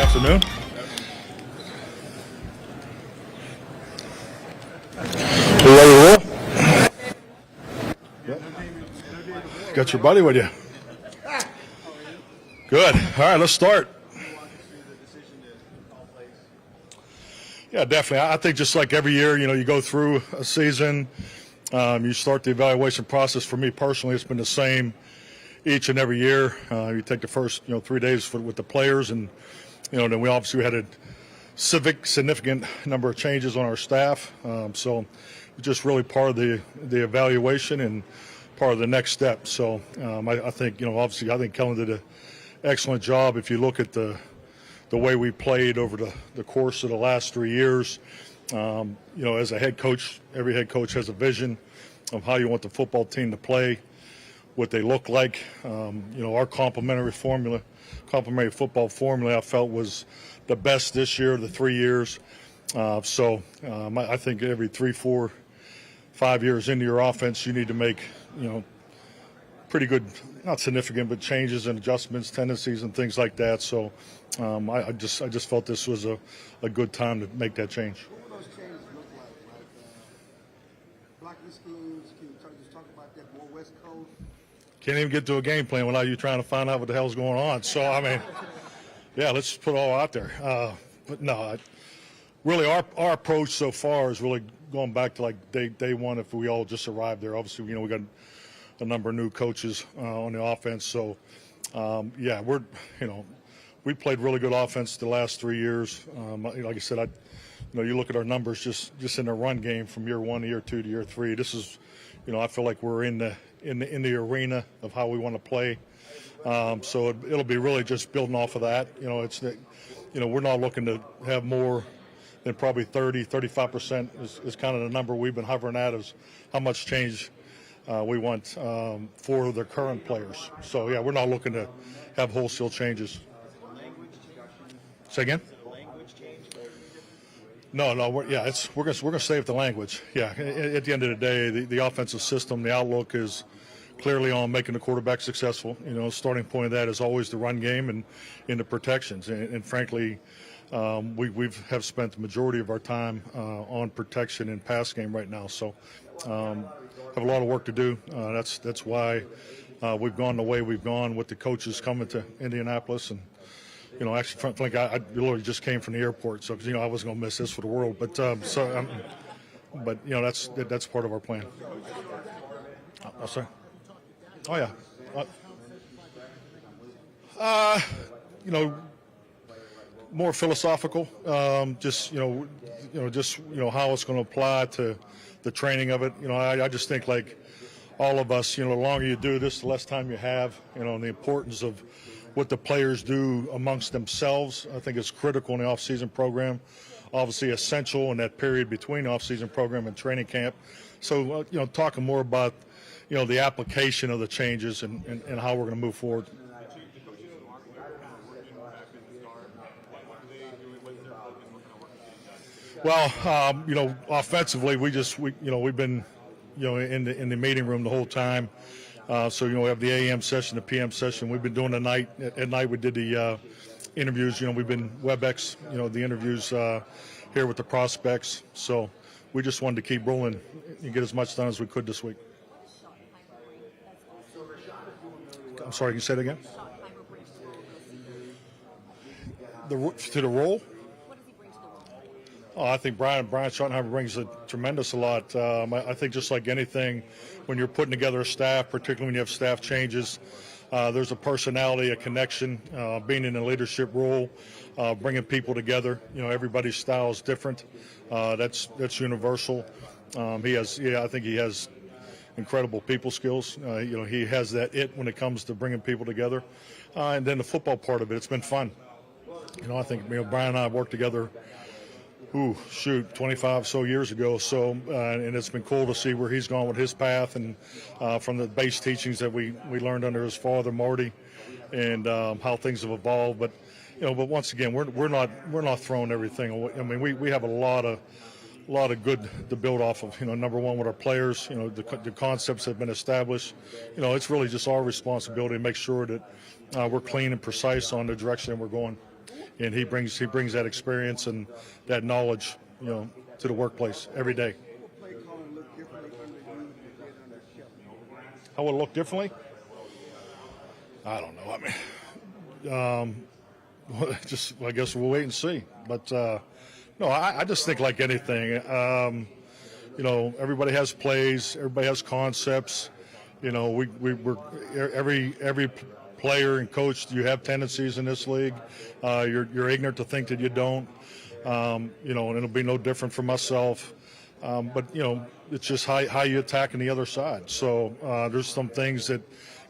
afternoon. You ready to roll? Got your buddy with you. Good. All right, let's start. Yeah, definitely. I think just like every year, you go through a season, you start the evaluation process. For me personally, it's been the same each and every year. You take the first, 3 days with the players, and then we obviously had a significant number of changes on our staff. So it's just really part of the evaluation and part of the next step. So I think, obviously, I think Kellen did an excellent job. If you look at the way we played over the course of the last 3 years, as a head coach, every head coach has a vision of how you want the football team to play, what they look like. Our complementary football formula, I felt was the best this year, the 3 years. I think every 3, 4, 5 years into your offense, you need to make, pretty good, not significant, but changes and adjustments, tendencies, and things like that. So I just felt this was a good time to make that change. What will those changes look like? Blocking schemes, can you just talk about that more West Coast? Can't even get to a game plan without you trying to find out what the hell's going on. So, yeah, let's put it all out there. But no, really our approach so far is really going back to like day one if we all just arrived there. Obviously, we got a number of new coaches on the offense. So, yeah, we played really good offense the last 3 years. Like I said, you look at our numbers just in the run game from year 1 to year 2 to year 3. This is, I feel like we're in the arena of how we want to play. So it'll be really just building off of that. We're not looking to have more than probably 35% is kind of the number we've been hovering at, is how much change we want for the current players. So, yeah, we're not looking to have wholesale changes. Say again? No. We're going to stay with the language. Yeah, at the end of the day, the offensive system, the outlook is clearly on making the quarterback successful. Starting point of that is always the run game and in the protections. And frankly, we have spent the majority of our time on protection and pass game right now. So have a lot of work to do. That's why we've gone the way we've gone with the coaches coming to Indianapolis. And actually, frankly, I literally just came from the airport, so I wasn't going to miss this for the world. But that's part of our plan. Oh, sorry. Oh yeah. More philosophical. Just how it's going to apply to the training of it. I just think like all of us, the longer you do this, the less time you have. And the importance of what the players do amongst themselves, I think is critical in the off-season program. Obviously essential in that period between off-season program and training camp. So, talking more about, the application of the changes and how we're going to move forward. Well, offensively, we've been, in the meeting room the whole time. So, we have the AM session, the PM session. We've been doing the night. At night, we did the interviews. We've been WebEx, the interviews here with the prospects. So we just wanted to keep rolling and get as much done as we could this week. I'm sorry, can you say that again? To the role? Oh, I think Brian Schottenheimer brings a tremendous lot. I think just like anything, when you're putting together a staff, particularly when you have staff changes, there's a personality, a connection, being in a leadership role, bringing people together. Everybody's style is different. That's universal. I think he has incredible people skills. He has that it when it comes to bringing people together. And then the football part of it, it's been fun. I think Brian and I have worked together 25 so years ago. So, and it's been cool to see where he's gone with his path, and from the base teachings that we learned under his father, Marty, and how things have evolved. But once again, we're not throwing everything away. I mean, we have a lot of good to build off of. Number one with our players. The concepts have been established. It's really just our responsibility to make sure that we're clean and precise on the direction we're going. and he brings that experience and that knowledge, to the workplace every day. What play calling look differently under you than it did under Kelly? How will it look differently? I don't know. I mean, I guess we'll wait and see. But no, I just think like anything. Everybody has plays, everybody has concepts. We're every player and coach. You have tendencies in this league. You're ignorant to think that you don't. And it'll be no different for myself. But it's just how you attacking the other side. So there's some things that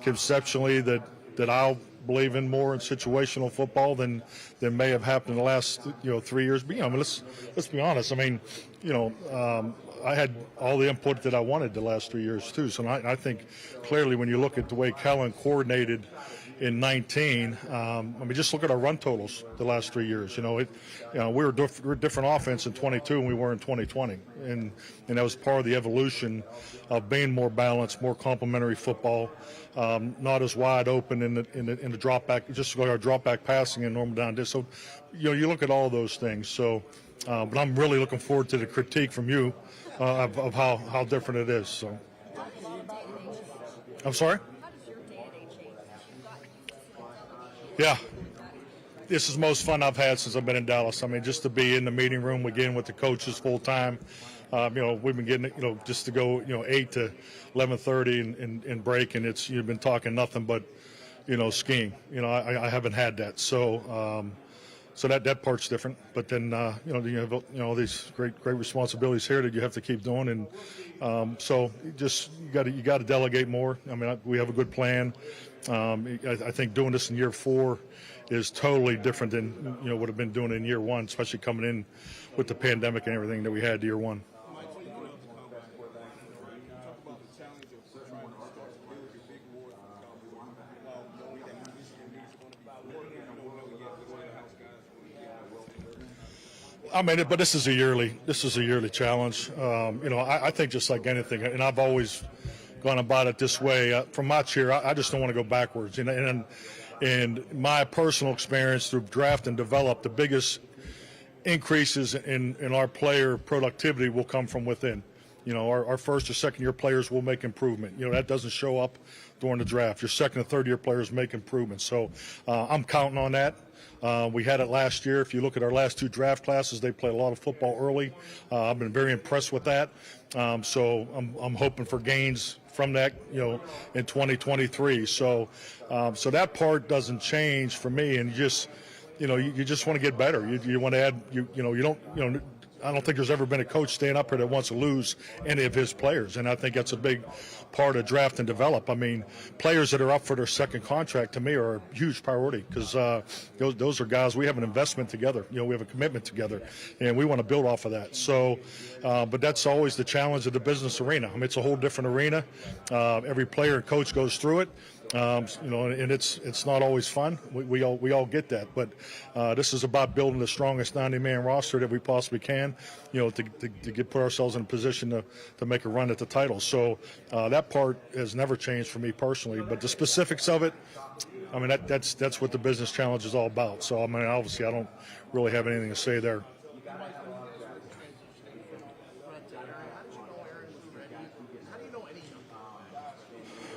conceptually that I'll believe in more in situational football than may have happened in the last 3 years. But let's be honest. I mean, I had all the input that I wanted the last 3 years too. So I think clearly when you look at the way Kellen coordinated in 19, just look at our run totals the last 3 years. We're a different offense in 22 than we were in 2020, and that was part of the evolution of being more balanced, more complementary football, not as wide open in the drop back, just like our drop back passing and normal down distance. So you look at all those things. So, but I'm really looking forward to the critique from you of how different it is. So, I'm sorry. Yeah, this is the most fun I've had since I've been in Dallas. I mean, just to be in the meeting room again with the coaches full time. We've been getting, just to go, 8 to 11:30 and break, and you've been talking nothing but, skiing. I haven't had that. So that part's different. But then, you have all these great responsibilities here that you have to keep doing, and so you got to delegate more. I mean, we have a good plan. I think doing this in year 4 is totally different than what I've been doing in year 1, especially coming in with the pandemic and everything that we had year 1. I mean, but this is a yearly challenge. I think just like anything, and I've always gone about it this way. From my chair, I just don't want to go backwards. And my personal experience through draft and develop, the biggest increases in our player productivity will come from within. Our first or second year players will make improvement. That doesn't show up during the draft. Your second and third year players make improvements. So I'm counting on that. We had it last year. If you look at our last 2 draft classes, they played a lot of football early. I've been very impressed with that. So I'm hoping for gains from that, in 2023. So that part doesn't change for me. And you just want to get better. You want to add, I don't think there's ever been a coach staying up here that wants to lose any of his players, and I think that's a big part of draft and develop. I mean, players that are up for their second contract to me are a huge priority because those are guys we have an investment together. We have a commitment together, and we want to build off of that. So, but that's always the challenge of the business arena. I mean, it's a whole different arena. Every player and coach goes through it. And it's not always fun. We all get that, but this is about building the strongest 90-man roster that we possibly can, to put ourselves in a position to make a run at the title. So that part has never changed for me personally, but the specifics of it, I mean, that's what the business challenge is all about. So I mean, obviously, I don't really have anything to say there.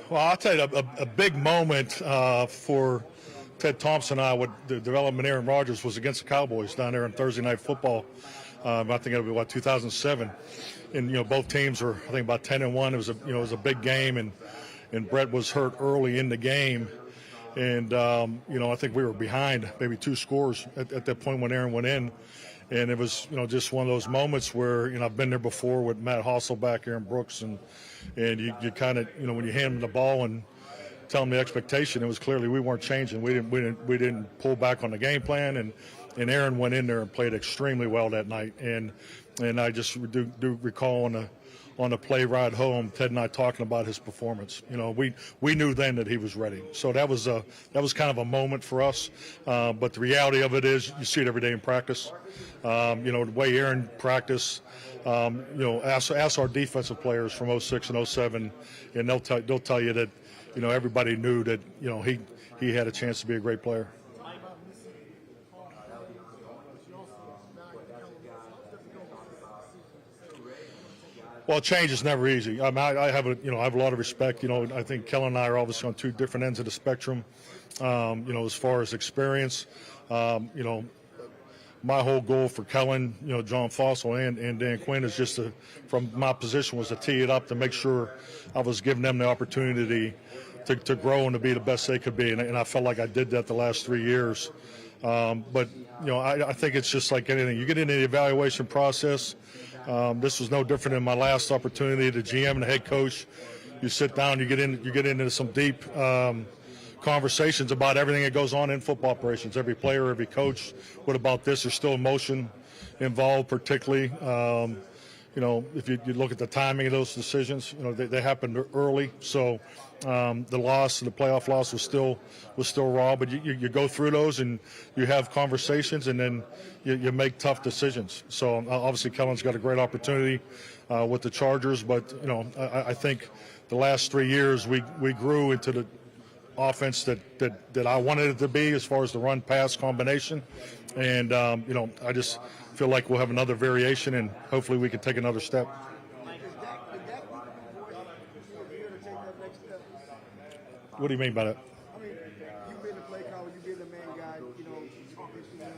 Well, I'll tell you, a big moment for Ted Thompson and I with the development Aaron Rodgers was against the Cowboys down there on Thursday Night Football. I think it was 2007, and both teams were I think about 10-1. It was a big game, and Brett was hurt early in the game, and I think we were behind maybe 2 scores at that point when Aaron went in. And it was, just one of those moments where, I've been there before with Matt Hasselbeck, Aaron Brooks, and you kind of, when you hand them the ball and tell them the expectation, it was clearly we weren't changing. We didn't pull back on the game plan, and Aaron went in there and played extremely well that night. And I just do recall on the play ride home, Ted and I talking about his performance. We knew then that he was ready. So that was kind of a moment for us. But the reality of it is, you see it every day in practice. The way Aaron practiced. Ask our defensive players from 06 and 07, and they'll tell you that everybody knew that he had a chance to be a great player. Well, change is never easy. I mean, I have I have a lot of respect. I think Kellen and I are obviously on two different ends of the spectrum. As far as experience, my whole goal for Kellen, John Fossil and Dan Quinn is just from my position was to tee it up to make sure I was giving them the opportunity to grow and to be the best they could be. And I felt like I did that the last 3 years. But I think it's just like anything. You get into the evaluation process. This was no different than my last opportunity. The GM and the head coach, you sit down, you get into some deep conversations about everything that goes on in football operations. Every player, every coach. What about this? There's still emotion involved, particularly. If you look at the timing of those decisions, they happened early. So the loss, the playoff loss, was still raw. But you go through those and you have conversations, and then you make tough decisions. So obviously, Kellen's got a great opportunity with the Chargers. But I think the last 3 years we grew into the offense that I wanted it to be as far as the run-pass combination. And, I just feel like we'll have another variation, and hopefully we can take another step. What do you mean by that? I mean, you've been the play caller, you've been the main guy, talking to him.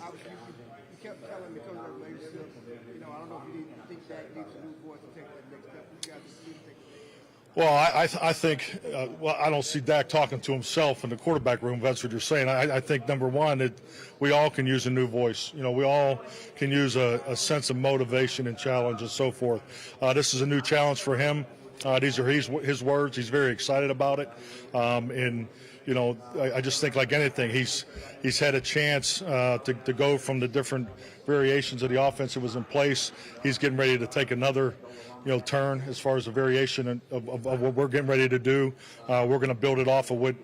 Obviously, you kept telling because of that relationship. I don't know if you think that needs a new voice to take that next step. You guys need to take the next step. Well, I think, I don't see Dak talking to himself in the quarterback room, if that's what you're saying. I think, number one, that we all can use a new voice. We all can use a sense of motivation and challenge and so forth. This is a new challenge for him. These are his words. He's very excited about it. I just think, like anything, he's had a chance to go from the different variations of the offense that was in place. He's getting ready to take another turn as far as the variation of what we're getting ready to do. We're going to build it off of what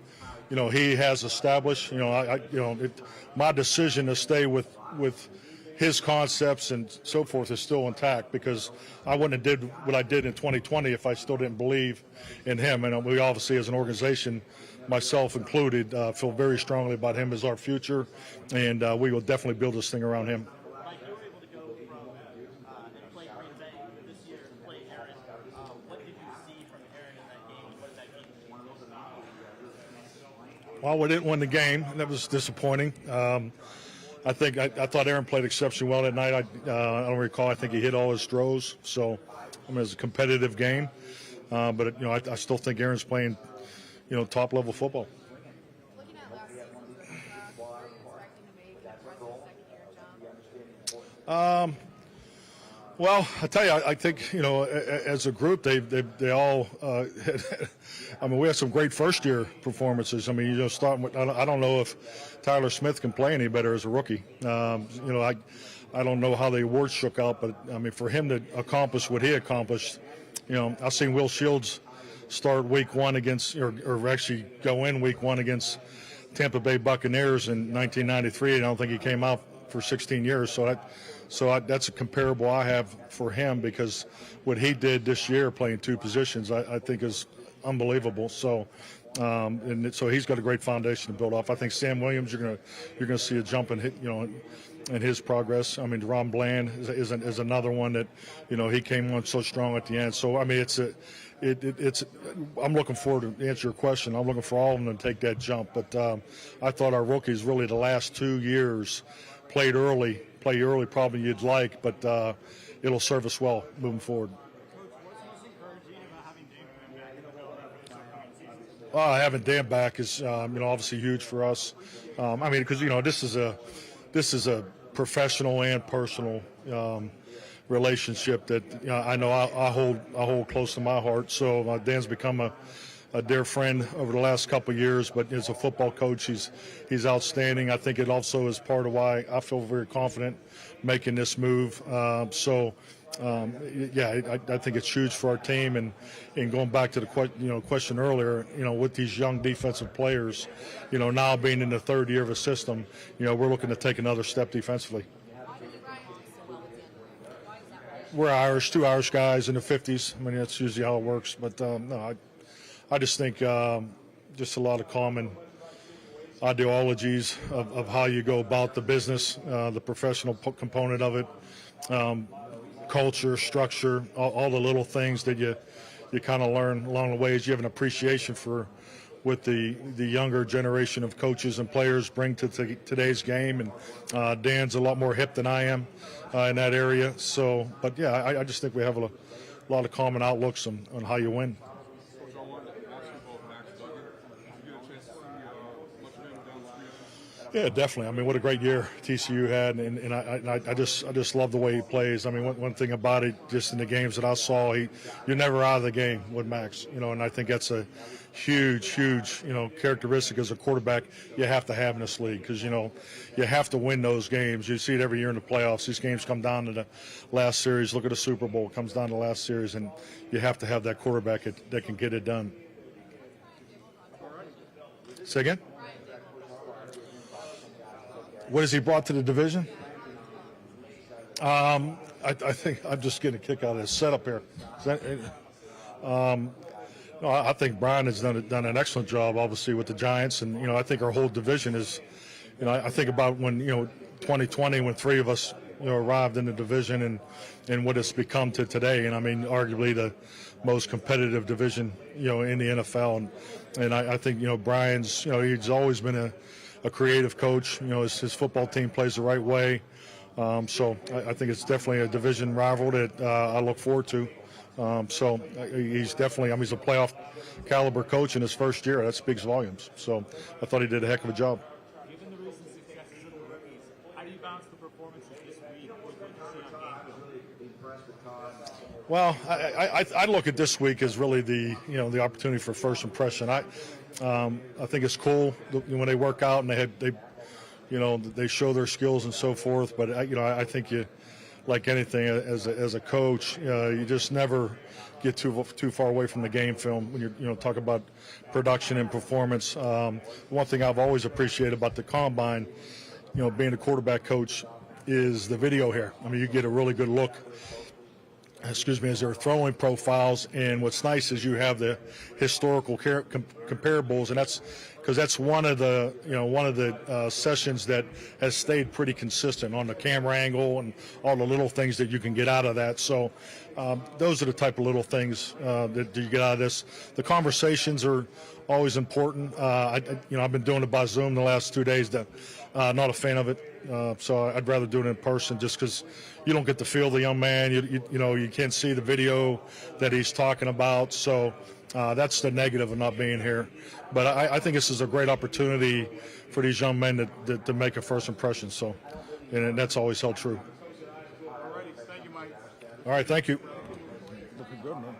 he has established. My decision to stay with his concepts and so forth is still intact, because I wouldn't have did what I did in 2020 if I still didn't believe in him. And we obviously, as an organization, myself included, feel very strongly about him as our future, and we will definitely build this thing around him. Mike, you were able to go from and play Green Bay this year to play Aaron. What did you see from Aaron in that game? What did that game mean? Well, we didn't win the game. That was disappointing. I thought Aaron played exceptionally well that night. I don't recall. I think he hit all his throws. So, it was a competitive game. But I still think Aaron's playing, top level football. Looking at last season, what were you expecting to make that rest of the second year jump? Well, I tell you, I think as a group, they all. We had some great first-year performances. Starting with, I don't know if Tyler Smith can play any better as a rookie. I don't know how the awards shook out, but for him to accomplish what he accomplished, I've seen Will Shields start week one against, or actually go in week one against Tampa Bay Buccaneers in 1993. I don't think he came out for 16 years. So that's a comparable I have for him, because what he did this year playing two positions, I think is unbelievable. So, so he's got a great foundation to build off. I think Sam Williams, you're gonna see a jump in in his progress. Deron Bland is another one that he came on so strong at the end. So I'm looking forward to answer your question. I'm looking for all of them to take that jump. But I thought our rookies really the last 2 years play early probably you'd like, but it'll serve us well moving forward. What's most encouraging about having Dan Quinn back? Well, having Dan back is obviously huge for us. Because this is a professional and personal relationship that I know I hold close to my heart. So Dan's become a dear friend over the last couple of years, but as a football coach, he's outstanding. I think it also is part of why I feel very confident making this move. I think it's huge for our team. And going back to the question earlier, with these young defensive players, now being in the third year of a system, we're looking to take another step defensively. Why did Ryan do so well at the end of the year? Why is that right? We're Irish, two Irish guys in the 50s. That's usually how it works. But I just think just a lot of common ideologies of how you go about the business, the professional component of it, culture, structure, all the little things that you kind of learn along the ways. You have an appreciation for what the younger generation of coaches and players bring to today's game. And Dan's a lot more hip than I am in that area. So, but yeah, I just think we have a lot of common outlooks on how you win. Yeah, definitely. I mean, what a great year TCU had, and I just love the way he plays. I mean, one thing about it, just in the games that I saw, you're never out of the game with Max, and I think that's a huge, characteristic as a quarterback you have to have in this league, because, you have to win those games. You see it every year in the playoffs. These games come down to the last series. Look at the Super Bowl. It comes down to the last series, and you have to have that quarterback that can get it done. Say again? What has he brought to the division? I think I'm just getting a kick out of this setup here. No, I think Brian has done an excellent job, obviously, with the Giants, and I think our whole division is. I think about when 2020, when three of us arrived in the division, and what it's become to today, and I mean arguably the most competitive division in the NFL, and I think Brian's he's always been a creative coach. His football team plays the right way. So I think it's definitely a division rival that I look forward to. So he's definitely, he's a playoff caliber coach in his first year. That speaks volumes. So I thought he did a heck of a job. Given the recent successes of the rookies, how do you balance the performances this week with what you see on game? Well, I look at this week as really the opportunity for first impression. I think it's cool when they work out and they show their skills and so forth. But I think like anything as a coach, you just never get too far away from the game film when you're talking about production and performance. One thing I've always appreciated about the combine, being a quarterback coach, is the video here. I mean, you get a really good look. As they're throwing profiles, and what's nice is you have the historical comparables, and that's one of the sessions that has stayed pretty consistent on the camera angle and all the little things that you can get out of that. So those are the type of little things that you get out of this. The conversations are always important. I've been doing it by Zoom the last 2 days. Not a fan of it. So I'd rather do it in person, just because you don't get to feel the young man. You can't see the video that he's talking about. So that's the negative of not being here. But I think this is a great opportunity for these young men to make a first impression. So, and that's always held true. All righty. Thank you, Mike. All right, thank you. Looking good, man.